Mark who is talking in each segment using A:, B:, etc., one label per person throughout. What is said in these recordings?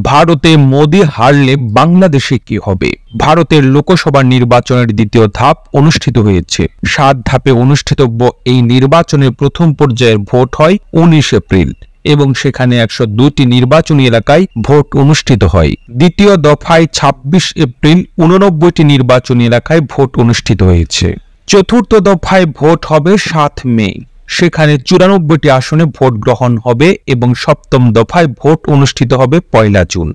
A: ভারতে মোদি হারলে বাংলাদেশে কি হবে? ভারতের লোকসভা নির্বাচনের দ্বিতীয় ধাপ অনুষ্ঠিত হয়েছে। 7 ধাপে অনুষ্ঠিতব্য এই নির্বাচনের প্রথম পর্যায়ের ভোট হয় 19 এপ্রিল এবং সেখানে 102টি নির্বাচনী এলাকায় ভোট অনুষ্ঠিত হয়। দ্বিতীয় দফায় 26 এপ্রিল 89টি নির্বাচনী এলাকায় ভোট অনুষ্ঠিত হয়েছে। চতুর্থ দফায় ভোট হবে 7 মে, সেখানে 94টি আসনে ভোট গ্রহণ হবে এবং সপ্তম দফায় ভোট অনুষ্ঠিত হবে 1 জুন।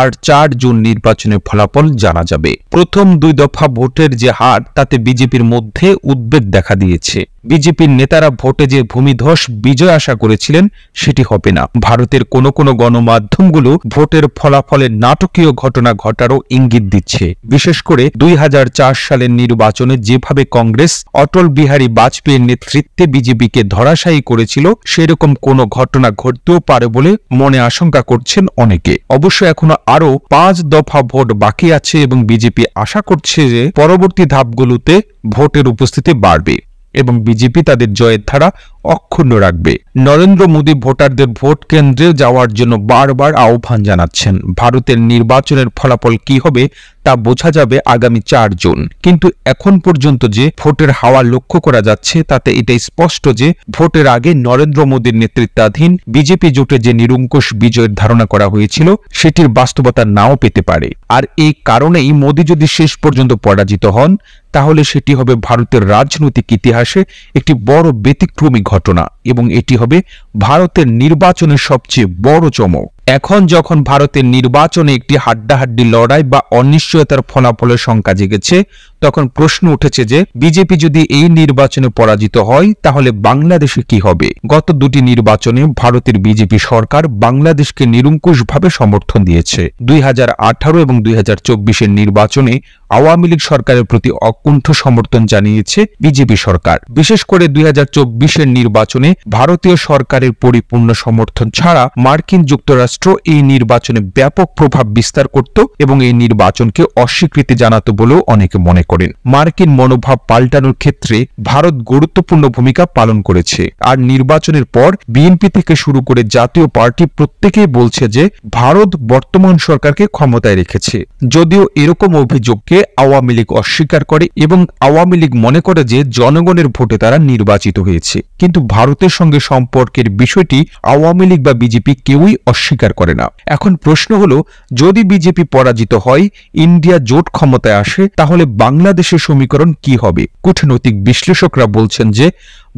A: আর 4 জুন নির্বাচনের ফলাফল জানা যাবে। প্রথম 2 দফা ভোটের যে হার, তাতে বিজেপির মধ্যে উদ্বেগ দেখা দিয়েছে। বিজেপির নেতারা ভোটে যে ভূমিধস বিজয় আশা করেছিলেন সেটি হবে না। ভারতের কোনো গণমাধ্যমগুলো ভোটের ফলাফলের নাটকীয় ঘটনা ঘটারও ইঙ্গিত দিচ্ছে। বিশেষ করে 2004 সালের নির্বাচনে যেভাবে কংগ্রেস অটল বিহারী বাজপেয়ীর নেতৃত্বে বিজেপিকে ধরাশায়ী করেছিল, সেরকম কোনো ঘটনা ঘটতেও পারে বলে মনে আশঙ্কা করছেন অনেকে। অবশ্য এখনো আরো 5 দফা ভোট বাকি আছে এবং বিজেপি আশা করছে যে পরবর্তী ধাপগুলোতে ভোটের উপস্থিতি বাড়বে এবং বিজেপি তাদের জয়ের ধারা অক্ষুণ্ণ রাখবে। নরেন্দ্র মোদী ভোটারদের ভোট কেন্দ্রে যাওয়ার জন্য বারবার আহ্বান জানাচ্ছেন। ভারতের নির্বাচনের ফলাফল কি হবে তা বোঝা যাবে আগামী 4 জুন। কিন্তু এখন পর্যন্ত যে ভোটের হাওয়া লক্ষ্য করা যাচ্ছে, তাতে এটাই স্পষ্ট যে ভোটের আগে নরেন্দ্র মোদীর নেতৃত্বাধীন বিজেপি জোটে যে নিরঙ্কুশ বিজয়ের ধারণা করা হয়েছিল, সেটির বাস্তবতা নাও পেতে পারে। আর এই কারণেই মোদী যদি শেষ পর্যন্ত পরাজিত হন, তাহলে সেটি হবে ভারতের রাজনৈতিক ইতিহাসে একটি বড় ব্যতিক্রমী ঘটনা এবং এটি হবে ভারতের নির্বাচনের সবচেয়ে বড় চমক। এখন যখন ভারতের নির্বাচনে একটি হাড্ডাহাড্ডি লড়াই বা অনিশ্চয়তার ফলাফলের শঙ্কা জেগেছে, তখন প্রশ্ন উঠেছে যে বিজেপি যদি এই নির্বাচনে পরাজিত হয়, তাহলে বাংলাদেশে কি হবে? গত 2টি নির্বাচনে ভারতের বিজেপি সরকার বাংলাদেশকে নিরঙ্কুশভাবে সমর্থন দিয়েছে। 2018 এবং 2024 নির্বাচনে আওয়ামী লীগ সরকারের প্রতি অকুণ্ঠ সমর্থন জানিয়েছে বিজেপি সরকার। বিশেষ করে 2024 নির্বাচনে ভারতীয় সরকারের পরিপূর্ণ সমর্থন ছাড়া মার্কিন যুক্তরাষ্ট্র এই নির্বাচনে ব্যাপক প্রভাব বিস্তার করত এবং এই নির্বাচনকে অস্বীকৃতি জানাত বলেও অনেকে মনে করেন। মার্কিন মনোভাব পাল্টানোর ক্ষেত্রে ভারত গুরুত্বপূর্ণ ভূমিকা পালন করেছে। আর নির্বাচনের পর বিএনপি থেকে শুরু করে জাতীয় পার্টি প্রত্যেকেই বলছে যে ভারত বর্তমান সরকারকে ক্ষমতায় রেখেছে। যদিও এরকম অভিযোগকে আওয়ামী লীগ অস্বীকার করে এবং আওয়ামী লীগ মনে করে যে জনগণের ভোটে তারা নির্বাচিত হয়েছে, কিন্তু ভারতের সঙ্গে সম্পর্কের বিষয়টি আওয়ামী লীগ বা বিজেপি কেউই অস্বীকার করে না। এখন প্রশ্ন হলো, যদি বিজেপি পরাজিত হয়, ইন্ডিয়া জোট ক্ষমতায় আসে, তাহলে বাংলাদেশের সমীকরণ কি হবে? কূটনৈতিক বিশ্লেষকরা বলছেন যে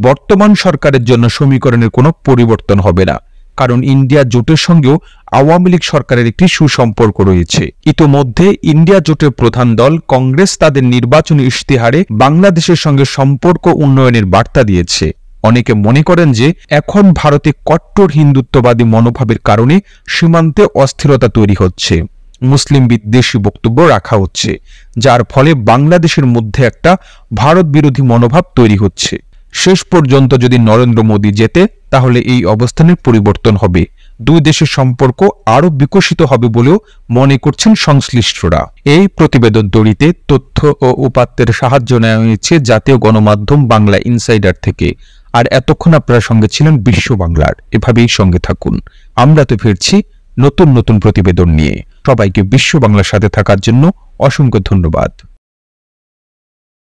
A: বর্তমান সরকারের জন্য সমীকরণের কোনো পরিবর্তন হবে না, কারণ ইন্ডিয়া জোটের সঙ্গেও আওয়ামী লীগ সরকারের একটি সুসম্পর্ক রয়েছে। ইতোমধ্যে ইন্ডিয়া জোটের প্রধান দল কংগ্রেস তাদের নির্বাচনী ইশতেহারে বাংলাদেশের সঙ্গে সম্পর্ক উন্নয়নের বার্তা দিয়েছে। অনেকে মনে করেন যে এখন ভারতে কট্টর হিন্দুত্ববাদী মনোভাবের কারণে সীমান্তে অস্থিরতা তৈরি হচ্ছে, মুসলিম বিদ্বেষী বক্তব্য রাখা হচ্ছে, যার ফলে বাংলাদেশের মধ্যে একটা ভারত বিরোধী মনোভাব তৈরি হচ্ছে। শেষ পর্যন্ত যদি নরেন্দ্র মোদী জেতে, তাহলে এই অবস্থানের পরিবর্তন হবে, 2 দেশের সম্পর্ক আরো বিকশিত হবে বলেও মনে করছেন সংশ্লিষ্টরা। এই প্রতিবেদন তৈরিতে তথ্য ও উপাত্তের সাহায্য নেওয়া হয়েছে জাতীয় গণমাধ্যম বাংলা ইনসাইডার থেকে। আর এতক্ষণ আপনারা সঙ্গে ছিলেন বিশ্ব বাংলার। এভাবেই সঙ্গে থাকুন। আমরা তো ফিরছি নতুন প্রতিবেদন নিয়ে। সবাইকে বিশ্ব বাংলার সাথে থাকার জন্য অসংখ্য ধন্যবাদ।